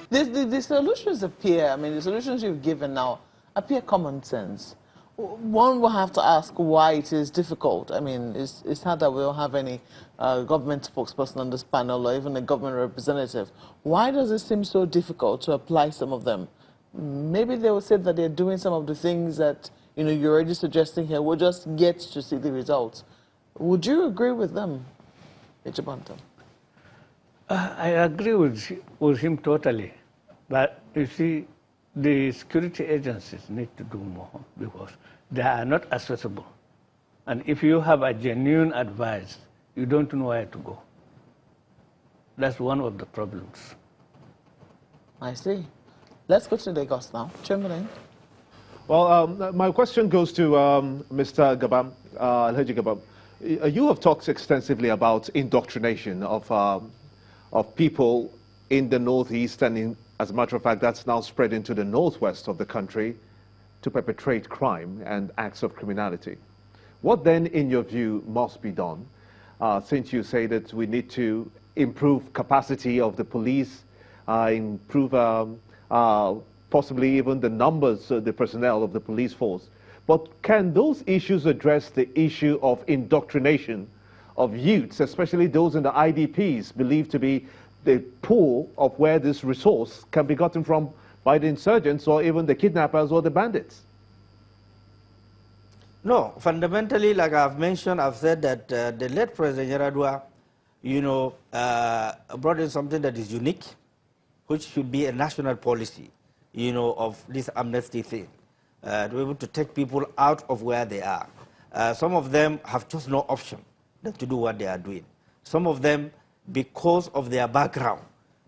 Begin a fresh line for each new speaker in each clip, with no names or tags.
The solutions appear, I mean, the solutions you've given now appear common sense. One will have to ask why it is difficult. I mean, it's not that we don't have any government spokesperson on this panel or even a government representative. Why does it seem so difficult to apply some of them? Maybe they will say that they're doing some of the things that, you know, you're already suggesting here. We'll just get to see the results. Would you agree with them, Ejibanta?
I agree with him totally. But you see, the security agencies need to do more because they are not accessible. And if you have a genuine advice, you don't know where to go. That's one of the problems.
I see. Let's go to Lagos now. Chairman.
Well, my question goes to Mr. Gabam, Alhaji Gabam. You have talked extensively about indoctrination of people in the Northeast, and as a matter of fact, that's now spread into the Northwest of the country to perpetrate crime and acts of criminality. What then, in your view, must be done, since you say that we need to improve capacity of the police, improve possibly even the numbers, the personnel of the police force. But can those issues address the issue of indoctrination of youths, especially those in the IDPs, believed to be the pool of where this resource can be gotten from by the insurgents or even the kidnappers or the bandits?
No, fundamentally, like I've mentioned, I've said that the late President Yaradua, you know, brought in something that is unique, which should be a national policy, you know, of this amnesty thing, to be able to take people out of where they are. Some of them have just no option than to do what they are doing. Some of them, because of their background,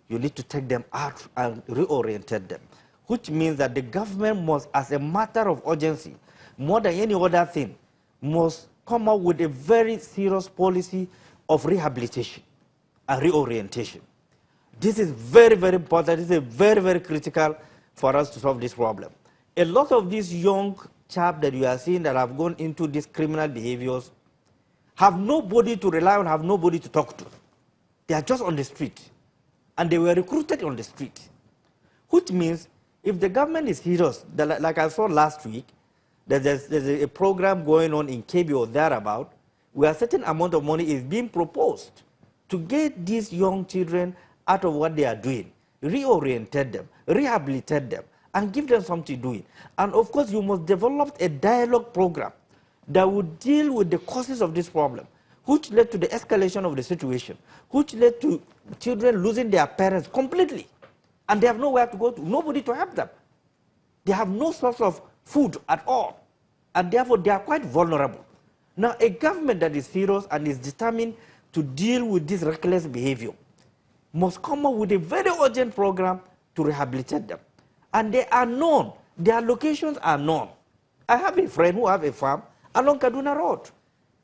you need to take them out and reorientate them, which means that the government must, as a matter of urgency, more than any other thing, must come up with a very serious policy of rehabilitation and reorientation. This is very, very important. This is very, very critical for us to solve this problem. A lot of these young chaps that you are seeing that have gone into these criminal behaviors have nobody to rely on, have nobody to talk to. They are just on the street. And they were recruited on the street. Which means if the government is serious, like I saw last week, that there's a program going on in KB or thereabout, where a certain amount of money is being proposed to get these young children out of what they are doing, reorientate them, rehabilitate them, and give them something to do. And of course, you must develop a dialogue program that would deal with the causes of this problem, which led to the escalation of the situation, which led to children losing their parents completely. And they have nowhere to go to, nobody to help them. They have no source of food at all. And therefore, they are quite vulnerable. Now, a government that is serious and is determined to deal with this reckless behavior must come up with a very urgent program to rehabilitate them. And they are known. Their locations are known. I have a friend who has a farm along Kaduna Road.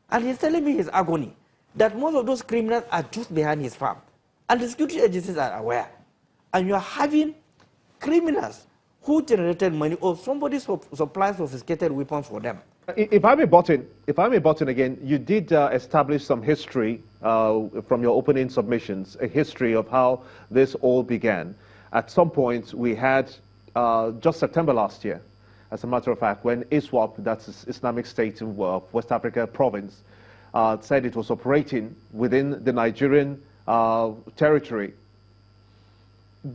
And he's telling me his agony, that most of those criminals are just behind his farm. And the security agencies are aware. And you're having criminals who generated money or somebody supplies sophisticated weapons for them.
If I may butt in again, you did establish some history from your opening submissions, a history of how this all began. At some point, we had, just September last year, as a matter of fact, when ISWAP, that's Islamic State in West Africa province, said it was operating within the Nigerian territory.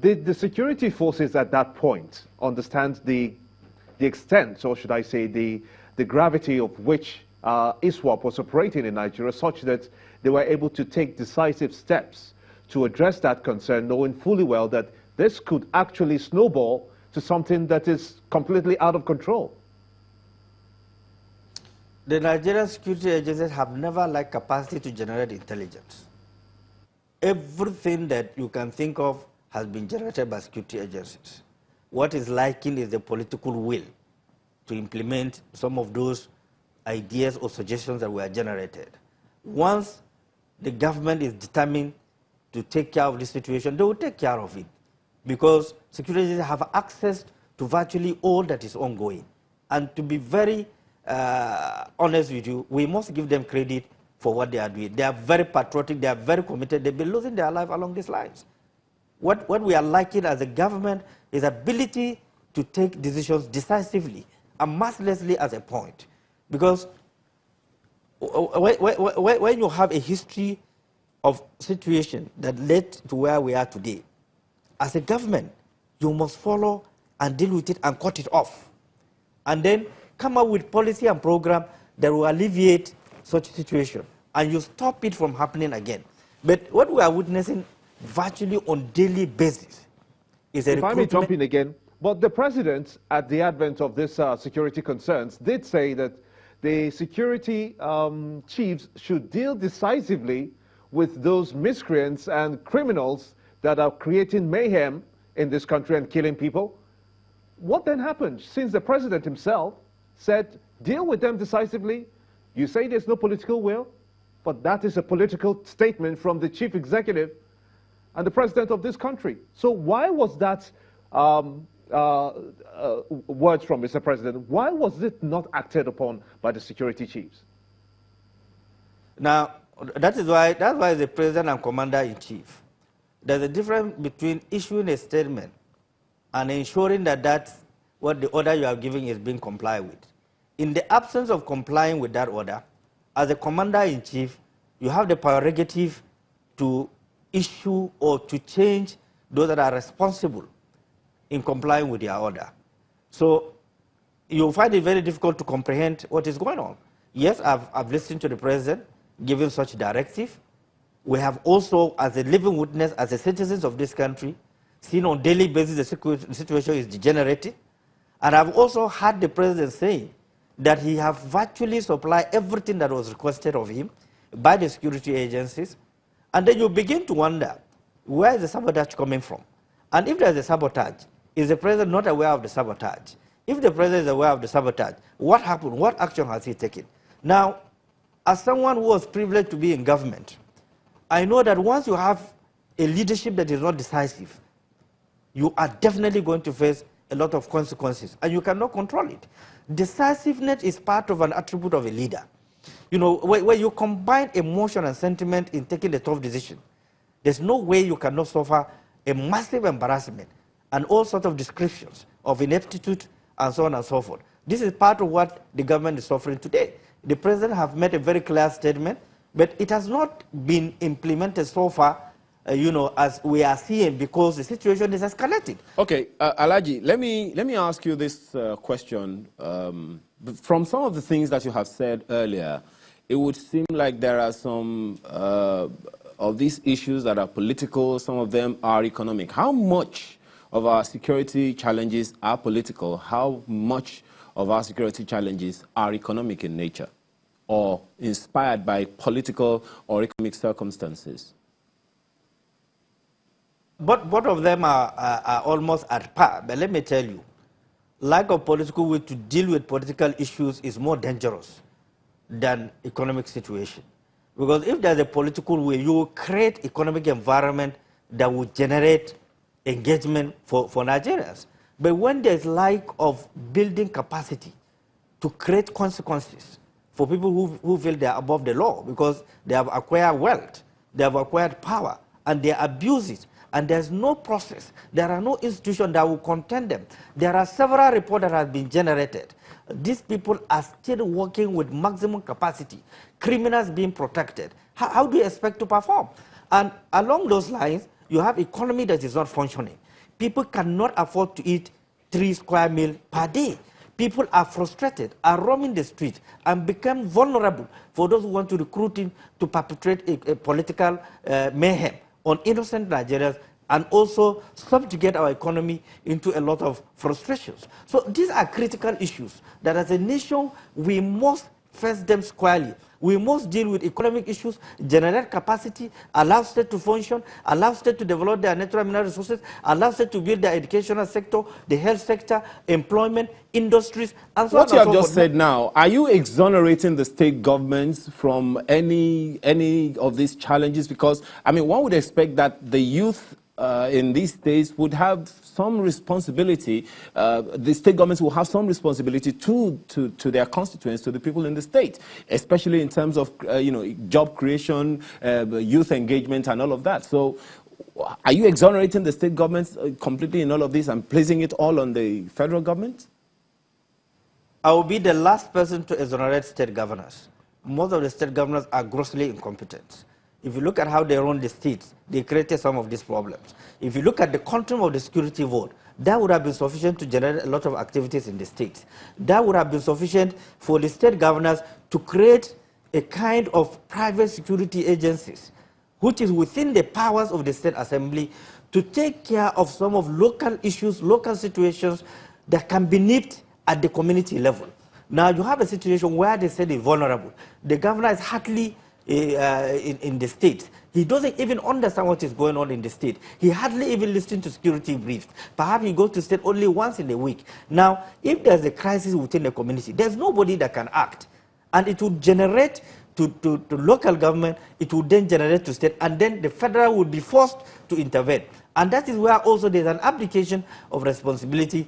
Did the security forces at that point understand the extent, or should I say the gravity of which ISWAP was operating in Nigeria, such that they were able to take decisive steps to address that concern, knowing fully well that this could actually snowball to something that is completely out of control?
The Nigerian security agencies have never lacked capacity to generate intelligence. Everything that you can think of has been generated by security agencies. What is lacking is the political will to implement some of those ideas or suggestions that were generated. Once the government is determined to take care of the situation, they will take care of it, because security agencies have access to virtually all that is ongoing. And to be very honest with you, we must give them credit for what they are doing. They are very patriotic, they are very committed, they've been losing their life along these lines. What we are lacking as a government is ability to take decisions decisively and mercilessly as a point. Because when you have a history of situation that led to where we are today, as a government, you must follow and deal with it and cut it off. And then come up with policy and program that will alleviate such a situation. And you stop it from happening again. But what we are witnessing virtually on daily basis is a recruitment.
If I may jump in again, but the president, at the advent of this security concerns, did say that the security chiefs should deal decisively with those miscreants and criminals that are creating mayhem in this country and killing people. What then happened? Since the president himself said, deal with them decisively, you say there's no political will, but that is a political statement from the chief executive and the president of this country. So why was that words from Mr. President, why was it not acted upon by the security chiefs?
Now, that's why the president and commander-in-chief, there's a difference between issuing a statement and ensuring that that's what the order you are giving is being complied with. In the absence of complying with that order, as a commander-in-chief, you have the prerogative to issue or to change those that are responsible in complying with your order. So you'll find it very difficult to comprehend what is going on. Yes, I've listened to the president giving such directive. We have also, as a living witness, as a citizens of this country, seen on daily basis the situation is degenerating. And I've also heard the president say that he have virtually supplied everything that was requested of him by the security agencies. And then you begin to wonder, where is the sabotage coming from? And if there's a sabotage, is the president not aware of the sabotage? If the president is aware of the sabotage, what happened? What action has he taken? Now, as someone who was privileged to be in government, I know that once you have a leadership that is not decisive, you are definitely going to face a lot of consequences, and you cannot control it. Decisiveness is part of an attribute of a leader. You know, where you combine emotion and sentiment in taking a tough decision, there's no way you cannot suffer a massive embarrassment and all sorts of descriptions of ineptitude and so on and so forth. This is part of what the government is suffering today. The president has made a very clear statement, but it has not been implemented so far, as we are seeing, because the situation is escalating.
Okay, Alhaji, let me ask you this question. From some of the things that you have said earlier, it would seem like there are some of these issues that are political, some of them are economic. How much of our security challenges are political? How much of our security challenges are economic in nature or inspired by political or economic circumstances?
Both of them are almost at par, but let me tell you, lack of political will to deal with political issues is more dangerous than economic situation. Because if there's a political will, you will create economic environment that will generate engagement for Nigerians. But when there's lack of building capacity to create consequences for people who feel they are above the law because they have acquired wealth, they have acquired power, and they abuse it, and there's no process, there are no institutions that will contend them. There are several reports that have been generated. These people are still working with maximum capacity, criminals being protected. How do you expect to perform? And along those lines, you have economy that is not functioning. People cannot afford to eat 3 square meals per day. People are frustrated, are roaming the street, and become vulnerable for those who want to recruit him to perpetrate a political mayhem on innocent Nigerians and also subjugate our economy into a lot of frustrations. So these are critical issues that as a nation, we must face them squarely. We must deal with economic issues, generate capacity, allow state to function, allow state to develop their natural mineral resources, allow state to build their educational sector, the health sector, employment, industries, and so on.
What you have just said now, are you exonerating the state governments from any of these challenges? Because, I mean, one would expect that the youth in these states would have some responsibility, the state governments will have some responsibility to their constituents, to the people in the state, especially in terms of job creation, youth engagement and all of that. So are you exonerating the state governments completely in all of this and placing it all on the federal government?
I will be the last person to exonerate state governors. Most of the state governors are grossly incompetent. If you look at how they run the states, they created some of these problems. If you look at the content of the security vote, that would have been sufficient to generate a lot of activities in the states. That would have been sufficient for the state governors to create a kind of private security agencies, which is within the powers of the state assembly to take care of some of local issues, local situations that can be nipped at the community level. Now you have a situation where the state is vulnerable. The governor is hardly in the state. He doesn't even understand what is going on in the state. He hardly even listens to security briefs. Perhaps he goes to state only once in a week. Now, if there's a crisis within the community, there's nobody that can act. And it would generate to local government, it would then generate to state, and then the federal would be forced to intervene. And that is where also there's an abdication of responsibility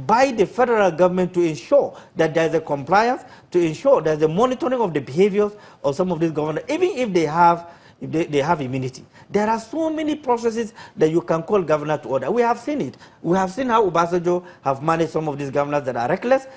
by the federal government to ensure that there's a compliance, to ensure there's a monitoring of the behaviors of some of these governors, even if they have immunity. There are so many processes that you can call governor to order. We have seen it. We have seen how Obasanjo have managed some of these governors that are reckless.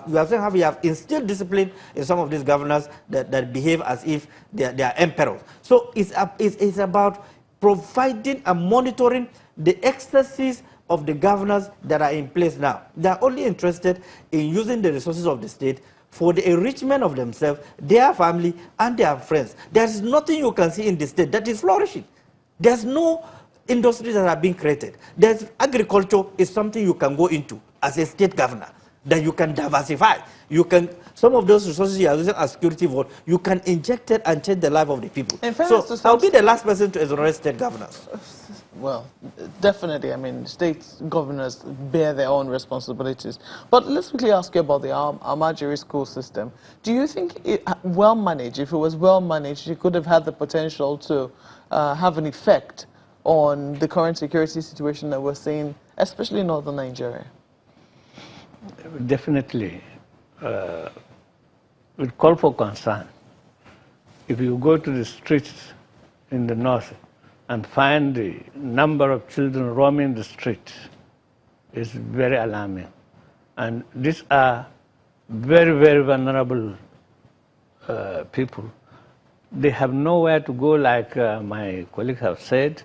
We have seen how we have instilled discipline in some of these governors that behave as if they are emperors. So it's about providing and monitoring the excesses of the governors that are in place now. They are only interested in using the resources of the state for the enrichment of themselves, their family, and their friends. There is nothing you can see in the state that is flourishing. There's no industries that are being created. There's agriculture is something you can go into as a state governor, that you can diversify. You can, some of those resources you are using as security vote, you can inject it and change the life of the people. So I'll be the last person to exonerate state governors.
Well, definitely. I mean, state governors bear their own responsibilities. But let's quickly ask you about the Almajiri school system. Do you think, it, well managed, if it was well managed, it could have had the potential to have an effect on the current security situation that we're seeing, especially in northern Nigeria?
Definitely. It call for concern. If you go to the streets in the north and find the number of children roaming the streets, is very alarming. And these are very, very vulnerable people. They have nowhere to go, like my colleagues have said.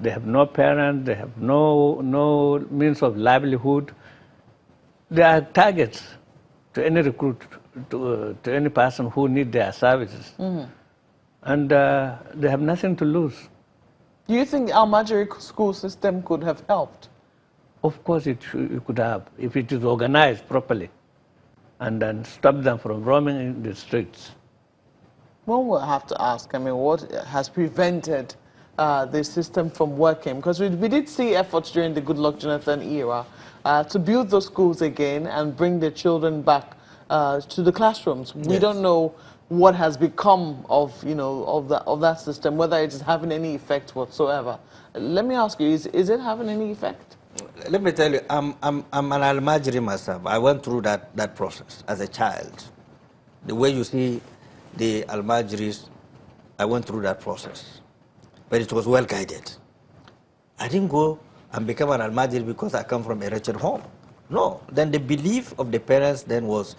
They have no parents, they have no means of livelihood. They are targets to any recruit, to any person who needs their services. Mm-hmm. And they have nothing to lose.
Do you think Almajiri school system could have helped?
Of course it could have, if it is organized properly and then stop them from roaming in the streets.
One will have to ask, I mean, what has prevented the system from working? Because we did see efforts during the Goodluck Jonathan era to build those schools again and bring the children back to the classrooms. Yes. We don't know what has become of, of that system, whether it is having any effect whatsoever. Let me ask you, is it having any effect?
Let me tell you, I'm an Almajiri myself. I went through that process as a child. The way you see the Almajiris, I went through that process. But it was well guided. I didn't go and become an Almajiri because I come from a wretched home. No. Then the belief of the parents then was,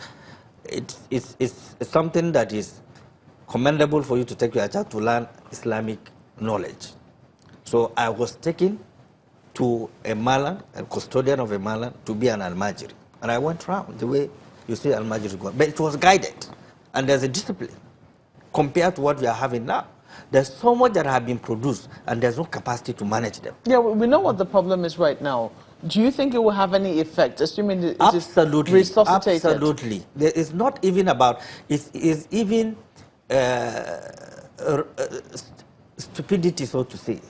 it's something that is commendable for you to take your child to learn Islamic knowledge. So I was taken to a Malan, a custodian of a Malan, to be an Almajiri. And I went around the way you see Almajiri go. But it was guided. And there's a discipline compared to what we are having now. There's so much that have been produced, and there's no capacity to manage them.
Yeah, we know what the problem is right now. Do you think it will have any effect, assuming it is resuscitated?
Absolutely. There is not even about, it is even stupidity, so to say,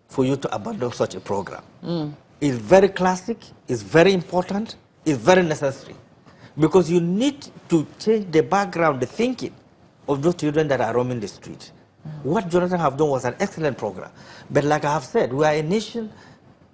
for you to abandon such a program. It's very classic, it's very important, it's very necessary. Because you need to change the background, the thinking of those children that are roaming the street. What Jonathan have done was an excellent program. But like I have said, we are a nation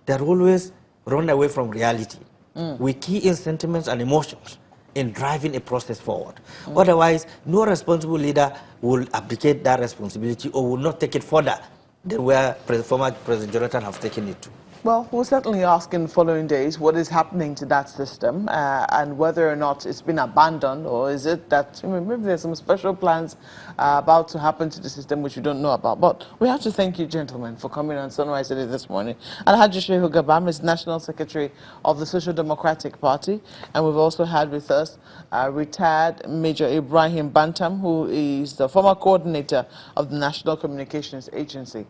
that always run away from reality. We key in sentiments and emotions in driving a process forward. Otherwise, no responsible leader will abdicate that responsibility or will not take it further than where former President Jonathan has taken it to.
Well, we'll certainly ask in the following days what is happening to that system and whether or not it's been abandoned, or is it that maybe there's some special plans about to happen to the system which we don't know about. But we have to thank you, gentlemen, for coming on Sunrise Today this morning. Alhaji Shehu Gabam is National Secretary of the Social Democratic Party, and we've also had with us retired Major Ibrahim Bantam, who is the former coordinator of the National Communications Agency.